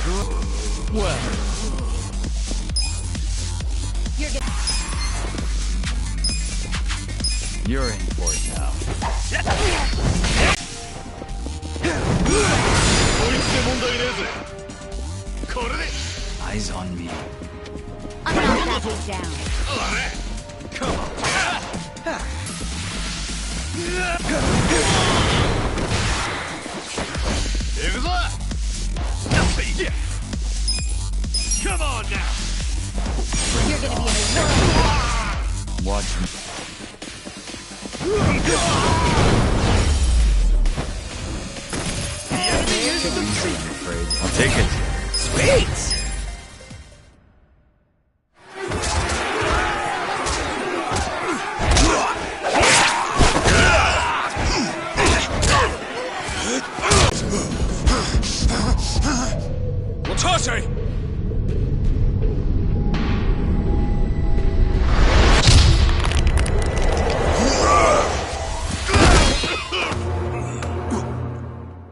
Well, you're in for it now. Eyes on me. I'm not backing down. Come on. Come on now. You're gonna be in a whirl. Watch me. I'm afraid. I'll take it. Sweet!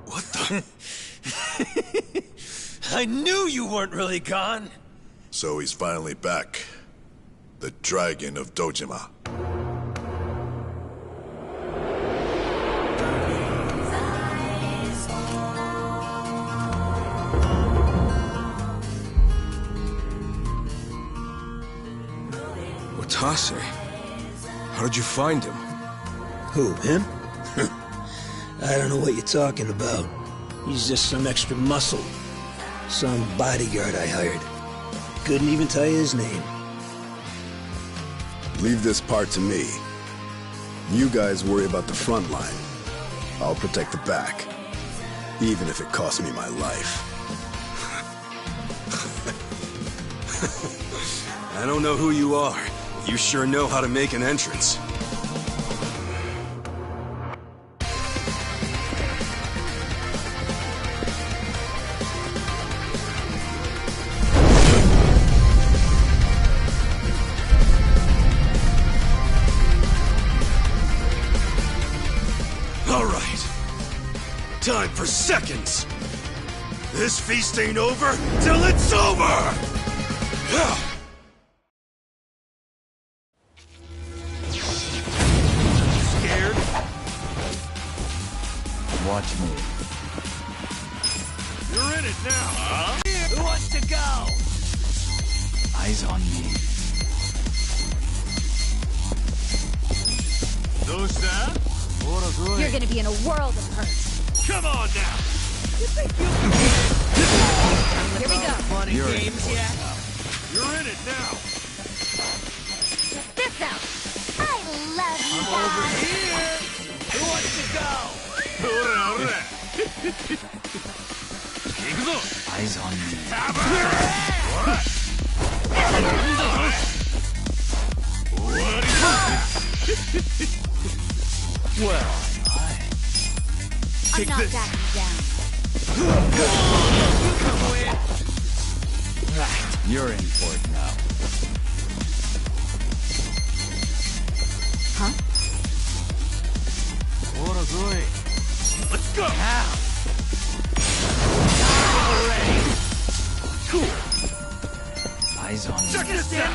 What the? I knew you weren't really gone. So he's finally back. The Dragon of Dojima. Watase? How did you find him? Who, him? I don't know what you're talking about. He's just some extra muscle. Some bodyguard I hired. Couldn't even tell you his name. Leave this part to me. You guys worry about the front line. I'll protect the back. Even if it costs me my life. I don't know who you are. You sure know how to make an entrance. All right. Time for seconds. This feast ain't over till it's over! Scared? Watch me. You're in it now, huh? Who wants to go? Eyes on me. You're gonna be in a world of hurt. Come on now! Here we go. Funny You're in games for it yet? now. You're in it now! Check this out. I love you I'm over guys. here! Who wants to go? Eyes on me. Well, I'm not backing down. right. You're in for it now. Huh? Let's go! Now. Cool! Eyes on me. Check this out!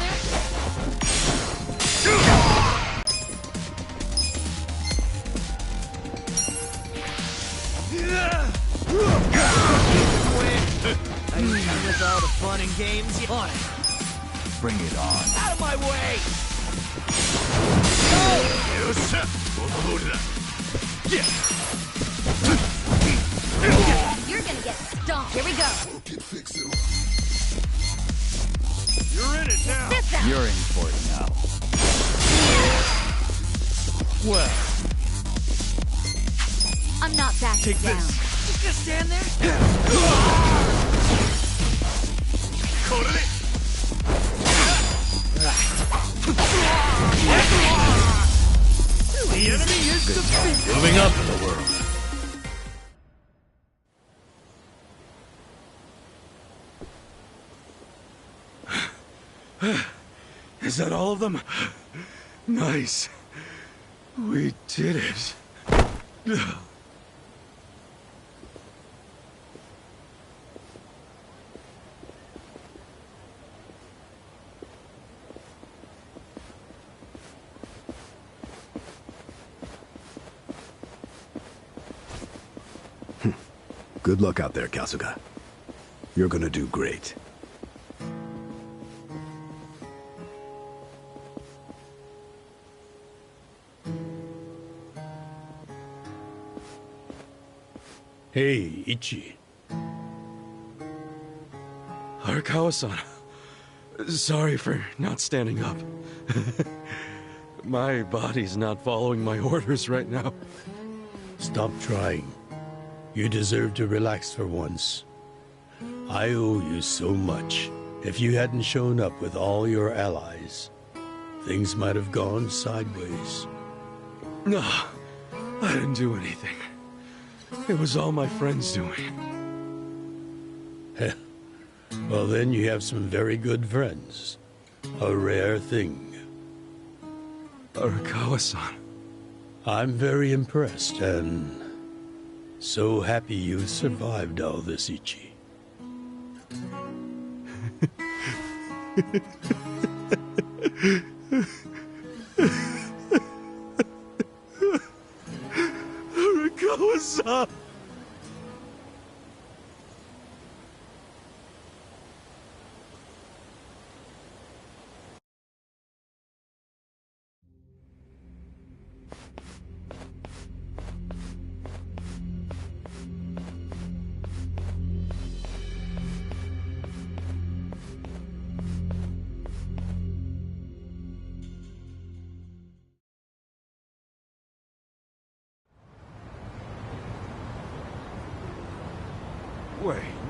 With all the fun and games you want. Bring it on. Out of my way! You're gonna get stomped. Here we go. You're in it now! This out. You're in for it now. Well, I'm not backing Take down. this. Just gonna stand there? The enemy is defeated! moving up in the world. Is that all of them? Nice. We did it. Good luck out there, Kasuga. You're gonna do great. Hey, Ichi. Arakawa-san. Sorry for not standing up. My body's not following my orders right now. Stop trying. You deserve to relax for once. I owe you so much. If you hadn't shown up with all your allies, things might have gone sideways. No, I didn't do anything. It was all my friends doing. Well, then you have some very good friends. A rare thing. Arakawa-san. I'm very impressed and so happy you survived all this, Ichi. Arakawa-san!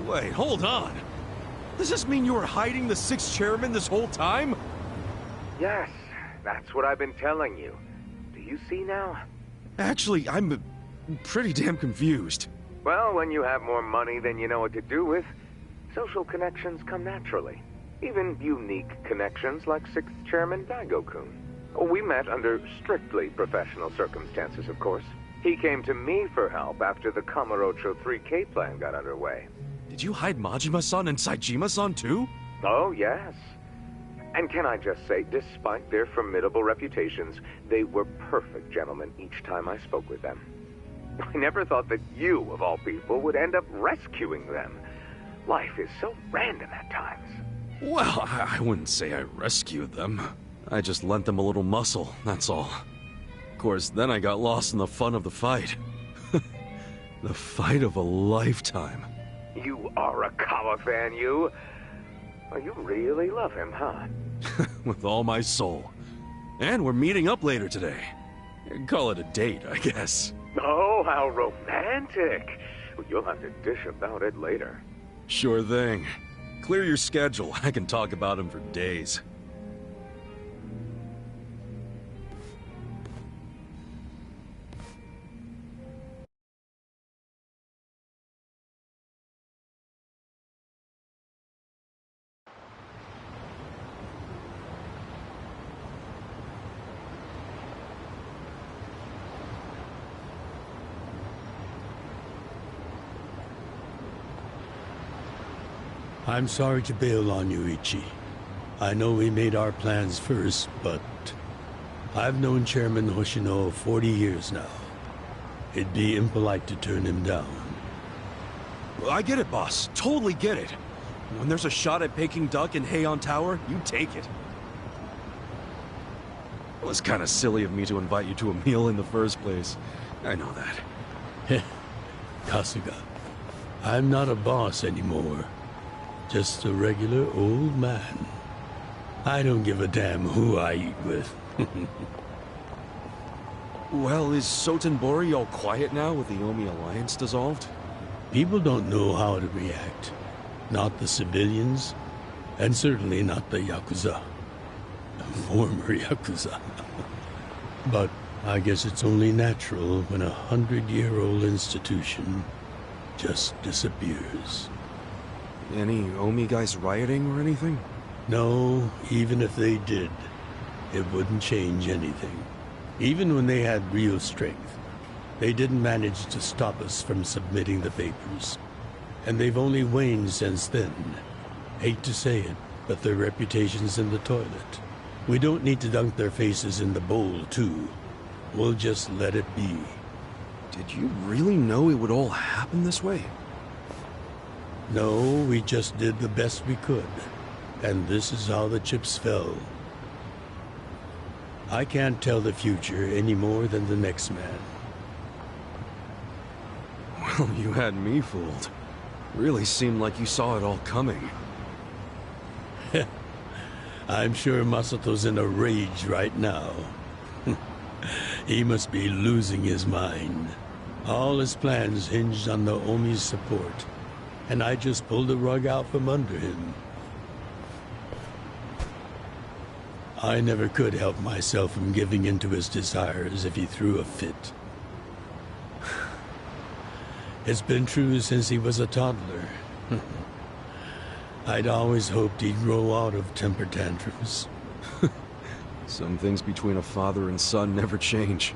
Wait, hold on! Does this mean you were hiding the sixth chairman this whole time? Yes, that's what I've been telling you. Do you see now? Actually, I'm pretty damn confused. Well, when you have more money than you know what to do with, social connections come naturally. Even unique connections like sixth chairman Daigo-kun. We met under strictly professional circumstances, of course. He came to me for help after the Kamurocho 3K plan got underway. Did you hide Majima-san and Saejima-san too? Oh, yes. And can I just say, despite their formidable reputations, they were perfect gentlemen each time I spoke with them. I never thought that you, of all people, would end up rescuing them. Life is so random at times. Well, I wouldn't say I rescued them. I just lent them a little muscle, that's all. Of course, then I got lost in the fun of the fight. The fight of a lifetime. You are a Kawa fan, you. Oh, you really love him, huh? With all my soul. And we're meeting up later today. Call it a date, I guess. Oh, how romantic. You'll have to dish about it later. Sure thing. Clear your schedule. I can talk about him for days. I'm sorry to bail on you, Ichi. I know we made our plans first, but I've known Chairman Hoshino 40 years now. It'd be impolite to turn him down. I get it, boss. Totally get it. When there's a shot at Peking Duck in Heian Tower, you take it. It was kind of silly of me to invite you to a meal in the first place. I know that. Kasuga, I'm not a boss anymore. Just a regular old man. I don't give a damn who I eat with. Well, is Sotenbori all quiet now with the Omi alliance dissolved? People don't know how to react. Not the civilians, and certainly not the Yakuza. Former Yakuza. But I guess it's only natural when a 100-year-old institution just disappears. Any Omi guys rioting or anything? No, even if they did, it wouldn't change anything. Even when they had real strength, they didn't manage to stop us from submitting the papers. And they've only waned since then. Hate to say it, but their reputation's in the toilet. We don't need to dunk their faces in the bowl, too. We'll just let it be. Did you really know it would all happen this way? No, we just did the best we could. And this is how the chips fell. I can't tell the future any more than the next man. Well, you had me fooled. Really seemed like you saw it all coming. I'm sure Masato's in a rage right now. He must be losing his mind. All his plans hinged on the Omi's support, and I just pulled the rug out from under him. I never could help myself from giving in to his desires if he threw a fit. It's been true since he was a toddler. I'd always hoped he'd grow out of temper tantrums. Some things between a father and son never change.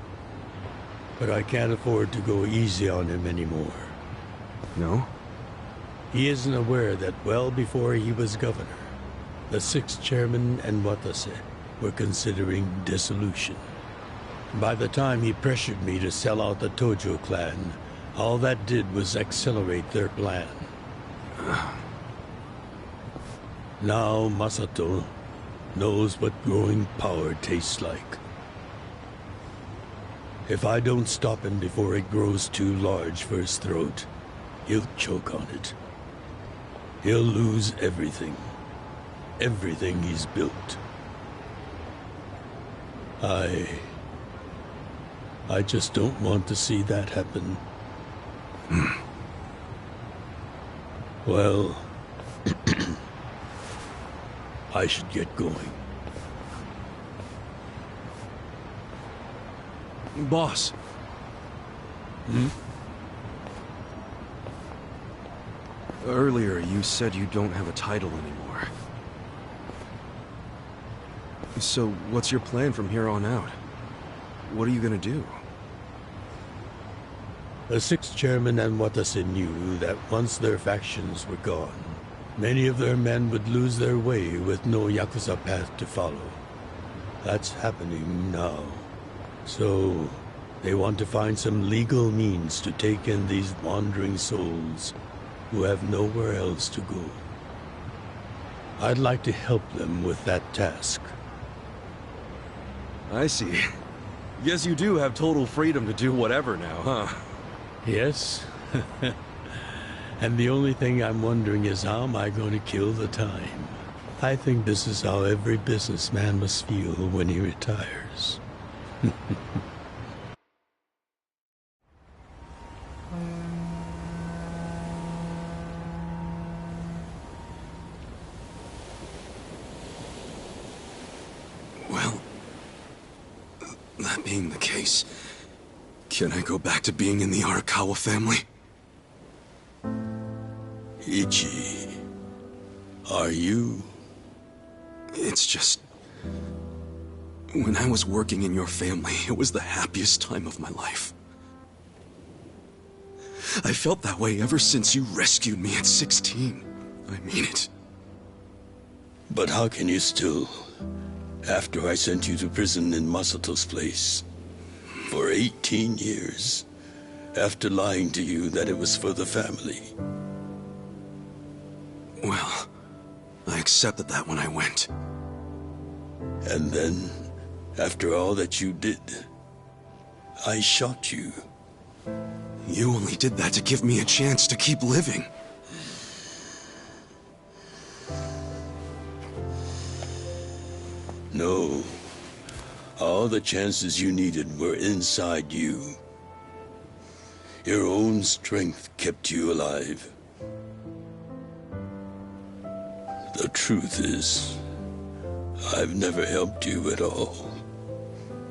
But I can't afford to go easy on him anymore. No? He isn't aware that well before he was governor, the sixth chairman and Watase were considering dissolution. By the time he pressured me to sell out the Tojo clan, all that did was accelerate their plan. Now Masato knows what growing power tastes like. If I don't stop him before it grows too large for his throat, he'll choke on it. He'll lose everything. Everything he's built. I just don't want to see that happen. Well, I should get going. Boss. Earlier, you said you don't have a title anymore. So, what's your plan from here on out? What are you gonna do? The sixth chairman and Watase knew that once their factions were gone, many of their men would lose their way with no Yakuza path to follow. That's happening now. So, they want to find some legal means to take in these wandering souls who have nowhere else to go. I'd like to help them with that task. I see. Guess you do have total freedom to do whatever now, huh? Yes. And the only thing I'm wondering is how am I going to kill the time? I think this is how every businessman must feel when he retires. Well, that being the case, can I go back to being in the Arakawa family? Ichi, are you? It's just... when I was working in your family, it was the happiest time of my life. I felt that way ever since you rescued me at 16. I mean it. But how can you still, after I sent you to prison in Masato's place, for 18 years, after lying to you that it was for the family? Well, I accepted that when I went. And then, after all that you did, I shot you. You only did that to give me a chance to keep living. No. All the chances you needed were inside you. Your own strength kept you alive. The truth is, I've never helped you at all.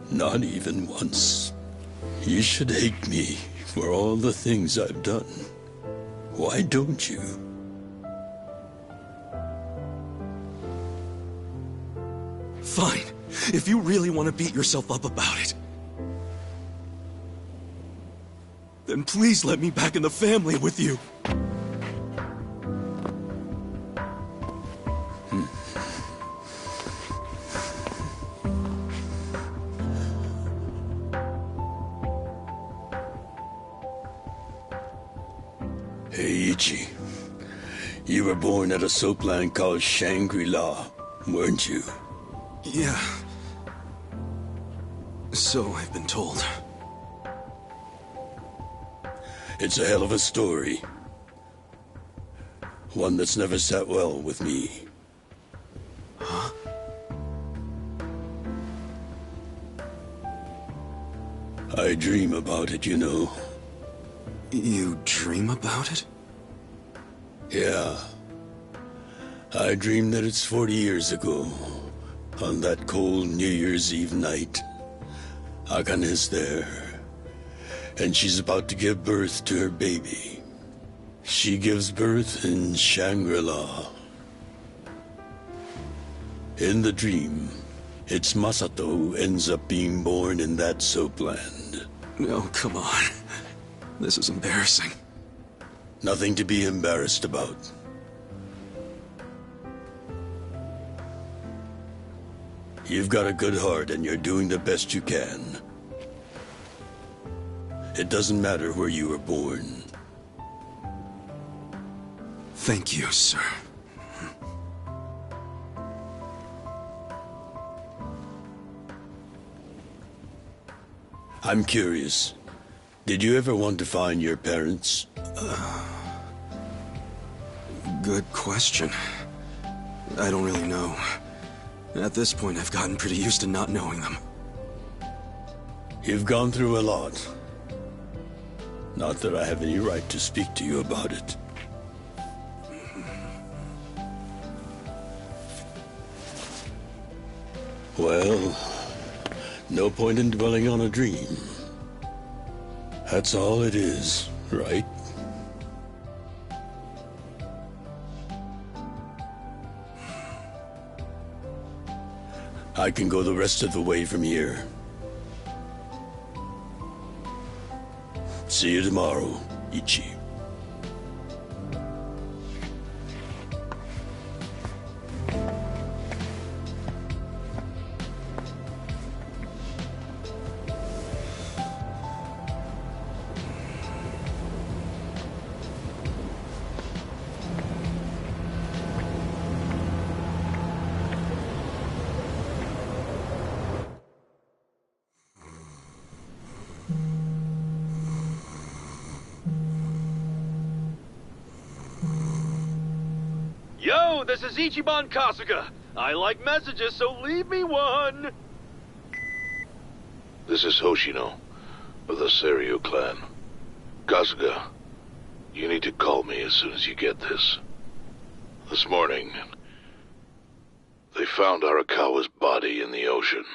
Not even once. You should hate me for all the things I've done. Why don't you? Fine. If you really want to beat yourself up about it, then please let me back in the family with you. Hey, Ichi. You were born at a soapland called Shangri-La, weren't you? Yeah. So I've been told. It's a hell of a story. One that's never sat well with me. Huh? I dream about it, you know. You dream about it? Yeah. I dream that it's 40 years ago, on that cold New Year's Eve night. Akan is there, and she's about to give birth to her baby. She gives birth in Shangri-La. In the dream, it's Masato who ends up being born in that soapland. No, come on. This is embarrassing. Nothing to be embarrassed about. You've got a good heart and you're doing the best you can. It doesn't matter where you were born. Thank you, sir. I'm curious. Did you ever want to find your parents? Good question. I don't really know. At this point, I've gotten pretty used to not knowing them. You've gone through a lot. Not that I have any right to speak to you about it. Well, no point in dwelling on a dream. That's all it is, right? I can go the rest of the way from here. See you tomorrow, Ichi. Yo, this is Ichiban Kasuga. I like messages, so leave me one. This is Hoshino, of the Seiryu clan. Kasuga, you need to call me as soon as you get this. This morning, they found Arakawa's body in the ocean.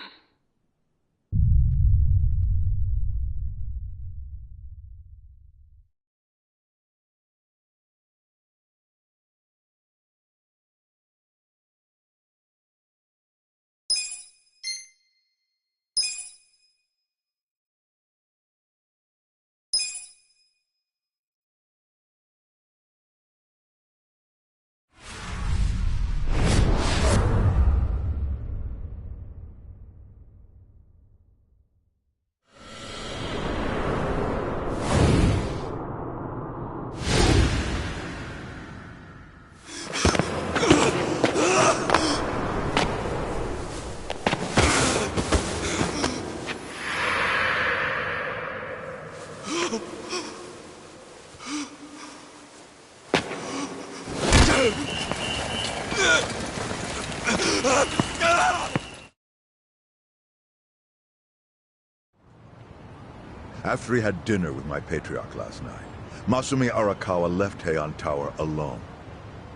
After he had dinner with my patriarch last night, Masumi Arakawa left Heian Tower alone.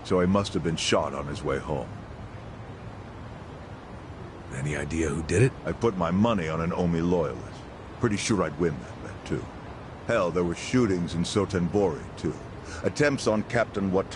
So he must have been shot on his way home. Any idea who did it? I put my money on an Omi loyalist. Pretty sure I'd win that bet, too. Hell, there were shootings in Sotenbori, too. Attempts on Captain Watanabe.